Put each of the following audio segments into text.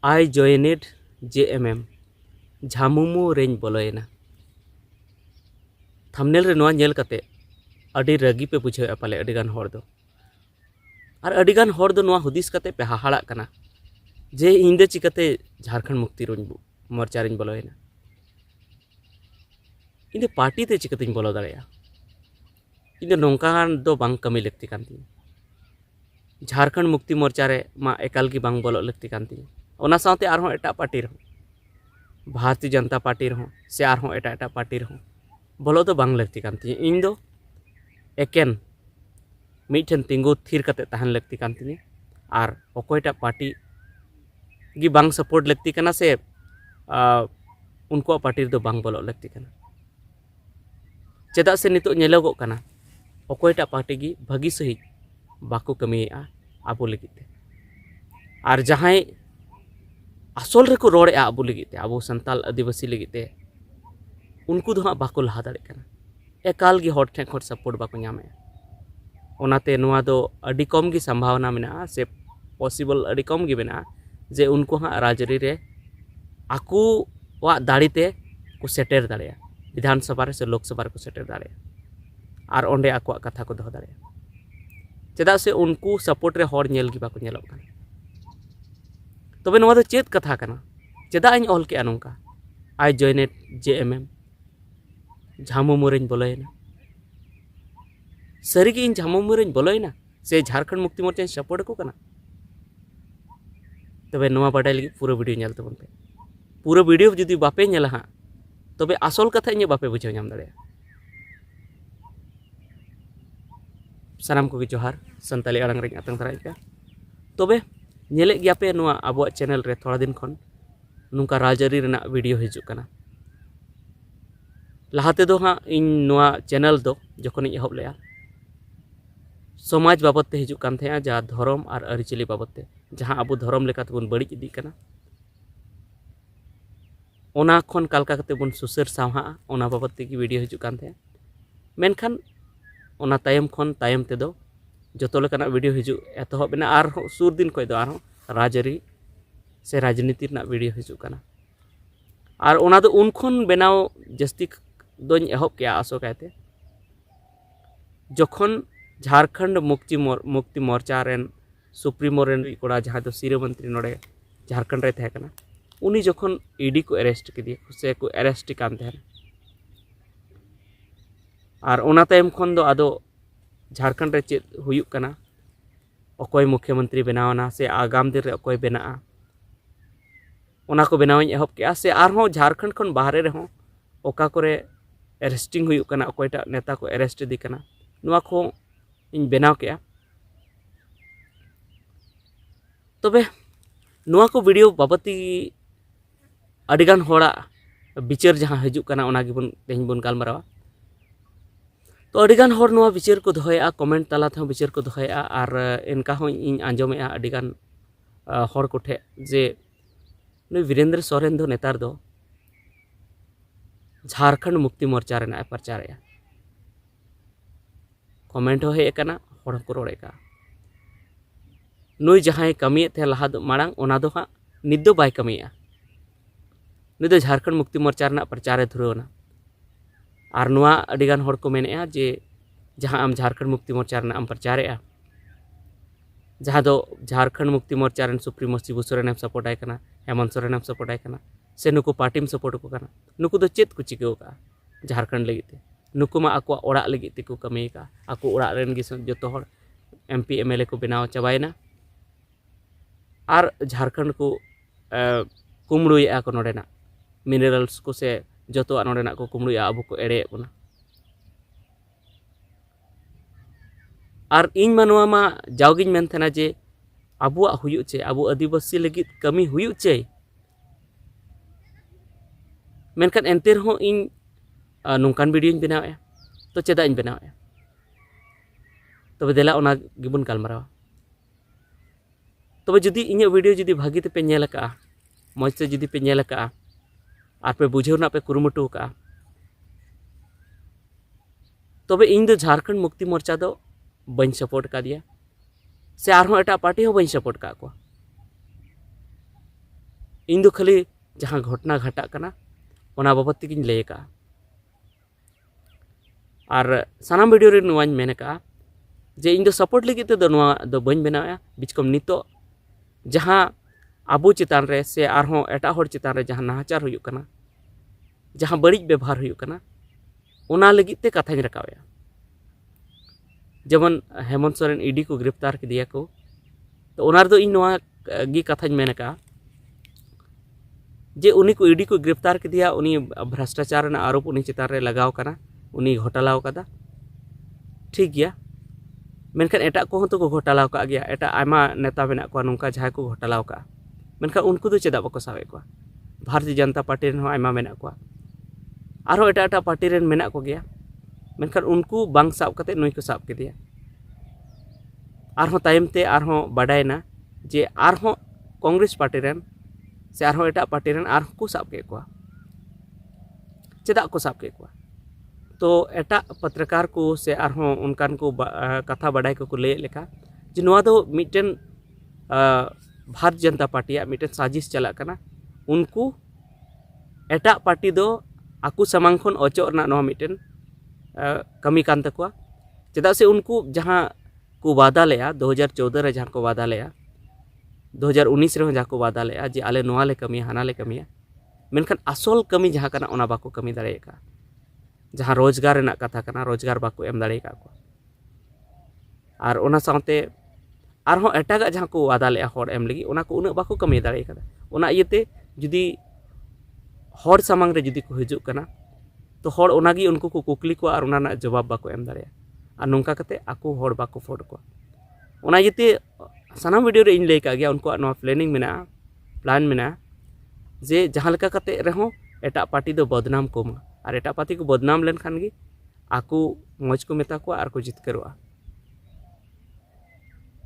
I joined JMM Jhamumu रेंज बोलोयना थंबनेल रे नोआ नेल कते अडी रगी पे बुझे पाले अडिगान हर दो और अडिगान हर दो नोआ हुदिस कते पे हाहाड़ा कना जे इन दे चिकते झारखंड मुक्ति मोर्चा रेंज बोलोयना इन पार्टी ते चिकते बोलो दाड़ेया इन नौकान दो बांग कमी लगती कांती झारखंड मुक्ति मोर्चा रे मा एकाल की बांग बोलो लगती कांती ओना साथे आरहों एटा पार्टी रहो भारतीय जनता पार्टी रहो से आरहों एटा एटा पार्टी रहो बोलो तो बांग लगती कांती इन दो एकेन मिठन तिंगु थिर कते तहन लगती कांती आर ओकोयटा पार्टी गी बांग सपोर्ट लगती कना से उनको पार्टी दो बांग बोलो लगती कना चेदा से नितो नेलोगो कना ओकोयटा पार्टी गी भागी सही बाको कमिया आबो लगिते आर जहां आसल रेको रोड़े आबो लगिते आबो संताल आदिवासी लगिते उनको दो बाको लहा दाड़े कना एकाल गी हॉट ठेक हॉट सपोर्ट बाको नामे ओनाते नोआ दो अडी कम गी संभावना मेना से पॉसिबल अडी कम गी मेना जे उनको हाँ राजरी रे आकू वा दाड़ीते को सेटेर दाड़े विधानसभा रे से लोकसभा रे को सेटेर दाड़े और ओंडे आको कथा को दो दाड़े चेदा से उनको सपोर्ट रे हर नेल गी बाको नेलोग काना तबे नोआ दो चेत कथा काना चेदा इन ऑल के नोंका आई जॉइनेड JMM झामुमु रेंज बोलोयना सरीगे इन झामुमु रेंज बोलोयना से झारखंड मुक्ति मोर्चा सपोर्ट को कना तबे नोआ बाडाय लगी पूरा वीडियो नेल तबन पे पूरा वीडियो जुदी बापे नेला हाँ तबे आसल कथा इन बापे बुझाव नाम दाड़े सानाम को जोहार संताली आड़ांग रेंज आतंग दाराय पे तबे नेले गया पे नोआ आबो चैनल रे थोड़ा दिन खन नुका राजरी रेना वीडियो हिजुक कना लहाते दो हाँ इन नोआ चैनल दो जखन एहब लेया समाज बाबत ते हिजुक कान थे जहाँ धर्म और आरिचली बाबत ते जहाँ अब धर्म लेका तेबन बड़ी इदी कना ओना खन कालका कते बन सुसर सावहा ओना बाबत ते की वीडियो हिजुक कान थे मेनखान ओना तायम खन तायम ते दो जतो लेकाना वीडियो हिजुक एतहब बेना आर सुर दिन कोई दो आर राजरी से राजनीति रना वीडियो हिजुक कना और ओना दो उन खन बेनाव जस्ती दोन एहब के आसो कहते जखन झारखंड मुक्ति मोर्चा रेन सुप्रीमो रेन कोड़ा जहाँ दो सिरे मंत्री नोड़े झारखंड रे तहकना उनी जखन ईडी को अरेस्ट किदी से को अरेस्ट कान थे और ओना तायम खन दो आदो झारखंड रे चेद हुयुक कना अकोय मुख्यमंत्री बनावना से आगाम दिन रे अकोय बेना ओना को बनावኝ एहब के से आरहों झारखंड खन बाहरे रहो ओका करे अरेस्टिंग हुयुक कना अकोयटा नेता को अरेस्ट दी कना नुआ को इन बनाव के तबे नुआ को वीडियो बाबती अडिगान होड़ा विचार जहाँ हिजुक कना ओना गिबन तेहन बन गालमारावा तो अडिगान होड़ नुआ विचार को दोहया कमेंट तला थे विचार को दोहया और इनका हो इन आंजमे अडिगान होड़ कोठे जे नुई वीरेंद्र सोरेन दो नेतार दो झारखंड मुक्ति मोर्चा रेना प्रचार कमेंट हो हेज हड़ को रोड़ेका नुई जहाँ कमी थे लहा मांग ओना दो हाँ नित दो बाय कमिया नुई दो झारखंड मुक्ति मोर्चा रेना प्रचार धुरवना और नुआ अडिगान हड़ को मेनेआ जे जहाँ आम झारखंड मुक्ति मोर्चा रेना आम प्रचारेआ जहाँ दो झारखंड मुक्ति मोर्चा रेन सुप्रीमो शिबू सोरेन सपोर्ट आय कना हेमंत सोरेन सपोर्ट आय कना से नुकु पार्टी सपोर्ट को कना नुकु दो चेत को चिकाव का झारखंड लगिते नुकु मा आको ओड़ा लगिते को कमी का आको ओड़ा रेन गी जतो हड़ MP MLA को बनाव चाबायना और झारखंड को कुमड़ुया को नोडेना मिनरल्स को से जतो नोडेना को कुमड़ुया अब को एड़े बना और इन मानवा मा जावगिन मेन थेना जे आबुआ हुयुक चे आबु आदिवासी लगित कमी हुयुक चे मेनखान एंते रहो इन नोंकान वीडियो बनावे तो चेदा इन बनावे तबे देला ओना गिबन गालमारावा तबे जुदी इन वीडियो जुदी भागी ते पे नेल का मौज से जुदी पे नेल का और पे बुझेव ना पे कुरुमुटु का तबे इन दो झारखंड मुक्ति मोर्चा दो बन सपोर्ट का दिया से आरहों एटा पार्टी हो बन सपोर्ट का को इन दो खाली जहाँ घटना घटा कना ओना बाबत तेगिन लay का और सानाम वीडियो रे नोवाñ मेन का जे इन दो सपोर्ट लगी ते दो नोवा दो बñ बनाया बिचकम नितो जहाँ आबू चितान रे से आरहों एटा होड़ चितान रे जहाँ नाहाचार हुयुक कना जहाँ बड़िज व्यवहार हुयुक कना ओना लगी ते कथाñ रकावया जेमन हेमंत सोरेन ईडी को गिरफ्तार किदिया को तो ओनार दो इन नोवा गी कथाñ मेन का जे उनी को ईडी को गिरफ्तार किदिया उनी भ्रष्टाचार ना आरोप उनी चितान रे लगाव कना उनी घोटालाव कदा ठीक गया मेनखान एटा को तो घोटालाव का गया एटा आयमा नेता मेना को नोंका जहां को घोटालाव का मेनखान उनको तो चेदा बको सावे को भारतीय जनता पार्टी रेन आयमा मेना को आरो एटा एटा पार्टी रेन मेना को गया मेनखान उनको बांग साब कते नुई को साब केदिया आरहों तायम ते आरहों बाडायना जे आरहों कांग्रेस पार्टी रेन से आरहों एटा पार्टी रेन आरहों को साब के को चेदा को साब के को तो एटा पत्रकार को से आरहों उनकान को कथा बाडाय को लay लेका जे नोआ दो mitten Bharatiya Janata party mitten साजिश चला कना उनको एटा पार्टी दो आकु समांग खन अचो ना नोआ मिटन कमी कान तकवा चेदा से उनको जहाँ को वादा लेया 2014 रे जहाँ को वादा लेया 2019 रे जहाँ को वादा लेया जे आले नोआ ले कमी हाना ले कमी मेनखान आसल कमी जहाँ कना ओना बाको कमी दाड़े का जहाँ रोजगार रेना कथा कना रोजगार बाको एम दाड़े का को और ओना साथे आरहों एटागा जहाँ को वादा लेया होड़ एम लगी ओना को उना बाको कमी दाड़े का ओना इयते जुदी होड़ सामांग रे जुदी को हिजुक कना तो होड़ ओनागी उनको को कुकली को और ओना जवाब बाको एम दाड़े और नोंका कते आको होड़ बाको फोड़ को ओना इयते सानाम वीडियो रे इन लay का गया उनको नो प्लानिंग मेना प्लान मेना जे जहाँ लेका कते रहो एटा पार्टी दो बदनाम कोमा और एटा पार्टी को बदनाम लेन खान गी आकु मौज को मेता को और को जितकरवा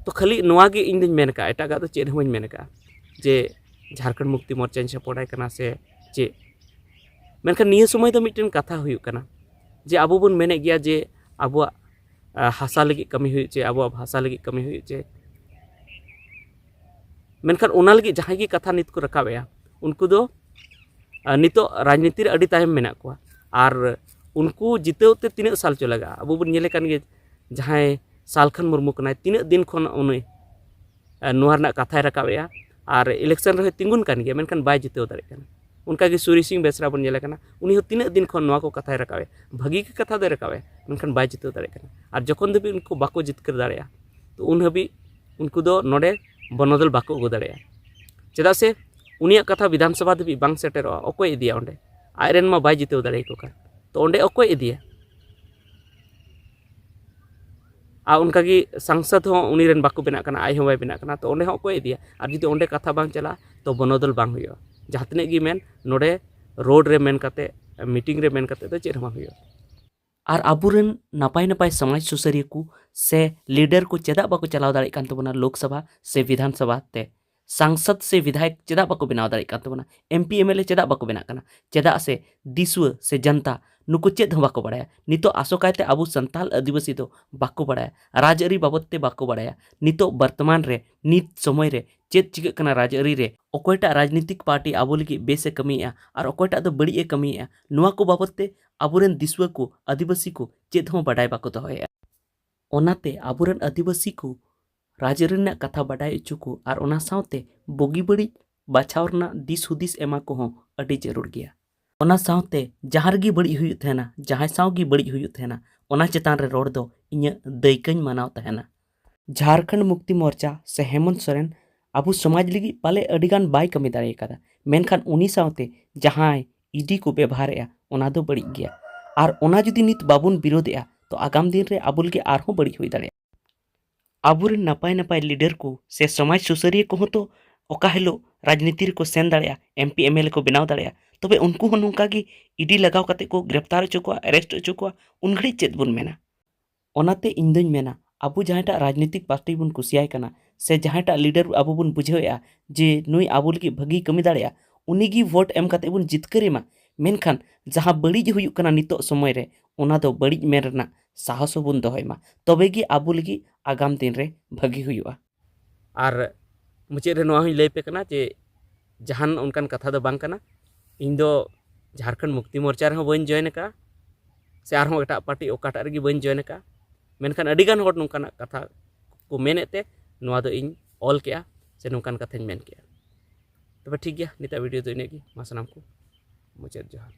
तो खाली नोआ गे इन दिन मेन का एटा गा तो चेद होñ मेन का जे झारखंड मुक्ति मोर्चा सपोर्टाय कना से चे मेनखान निया समय तो मिटन कथा हुयुक कना जे आबो बन मेने गया जे आबो हासा लगी कमी हुयुक चे आबो भाषा लगी कमी हुयुक चे मेनखान ओना लगी जहां की कथा नित को रकाबया उनको दो नितो राजनीति रे अड़ी तायम मेना को और उनको जितेवते तीन साल चो लगा अब बन नेले कान गे जहां सालखन मुर्मू कना तीन दिन खन उनी नोआ रना कथाय रकाबया और इलेक्शन रे तिंगुन कान गे मेनखान बाय जितेव दाड़े कना उनका गे सूरी सिंह बेसरा बन नेले कना उनी तीन दिन खन नोआ को कथाय रकाबे भागी के कथा दे रकाबे मेनखान बाय जितेव दाड़े कना और जखन दबी उनको बाको जितकर दाड़ेया तो उन हबी उनको दो नोडे बनोदल बाको गो दाड़ेया चेदा से उनिया कथा विधानसभा दबी बांग सेटेरो अकोय इदिया ओंडे आयरन मा बाय जितेव दाड़े को का तो ओंडे अकोय इदिया आ उनका की सांसद हो उनी रेन बाको बेना कना आय हो बाय बेना कना तो ओंडे हो अकोय इदिया और जुदी ओंडे कथा बांग चला तो बनोदल बांग हुयो जहाँ तने गी मेन नोडे रोड रे मेन कते मीटिंग रे मेन कते तो चेद बांग हुयो और आबुरेन नापाय नापाय समाज सुसरिया को से लीडर को चेदा बाको चलाव दाड़े कान तबना लोकसभा से विधानसभा ते सांसद से विधायक चेदा बाको बनाव दाड़े कान तबना एमपी एमएलए चेदा बाको बना कना चेदा से दिसुआ से जनता नुको चेद हो बाको बड़ाया नितो आसोकायते आबू संताल आदिवासी दो बाको बड़ाया राजआरी बाबतते बाको बड़ाया नितो वर्तमान रे नित समय रे चेद चिक कना राजआरी रे अकोयटा राजनीतिक पार्टी आबो लगी बेसे कमिया और अकोयटा दो बड़ी ए कमिया नुआ को बाबतते आबुरेन दिसुआ को आदिवासी को चेद हो बड़ाय बाको दोहया ओनाते आबुरेन आदिवासी को राजआरी ना कथा बड़ाय इचु को और ओना सावते बोगी बड़ी बाछाव रना दिस हुदिस एमा को हो अड़ी जरूर गया ओना सावते जहारगी बड़ी हुई थेना जहां सावगी बड़ी हुई थेना ओना चेतान रे रोड दो इnya दैकन मानाव तहना झारखंड मुक्ति मोर्चा से हेमंत सोरेन आबू समाज लगी पाले अडिगान बाय कमी दाड़े कदा मेनखान उनी सावते जहां ईडी को व्यवहार ओना दो बड़ी गया और ओना जुदी नित बाबुन विरोधया तो आगाम दिन रे आबू लगी आरहों बड़ी हुई दाड़े आबुरेन नापाय नापाय लीडर को से समाज सुसरिया को तो ओका हेलो राजनीति को सेन दाड़े एमपी एमएलए को बनाव दाड़े तबे उनको हो नुका की ईडी लगाव कते को गिरफ्तार चुको अरेस्ट चुको उन घड़ी चेद बुन मेना ओनाते इन दुñ मेना आबू जहांटा राजनीतिक पार्टी बुन कुसियाय कना से जहांटा लीडर आबू बुन बुझेया जे नुई आबू लगी भगी कमी दाड़े उनीगी वोट एम कते बुन जितकरेमा मेनखान जहां बड़ी हुयुक कना नितो समय रे ओना दो बड़ी मेन रना साहस बुन दोहयमा तबेगी आबू लगी आगाम दिन रे भगी हुयुआ और मुझे रे नोआ हुई लय पे कना जे जहान उनकान कथा दो बांग कना इन दो झारखंड मुक्ति मोर्चा रहे बन जॉइन का से आरहों एटा पार्टी ओकाटा रगी बन जॉइन का मेनखान अडिगान होड़ नोंकाना कथा को मेनेते नोआ दो इन ऑल केया से नोंकान कथाñ मेन केया। तबे ठीक गया निता वीडियो दो इनेगी मा सानाम को मुचाद जोहार।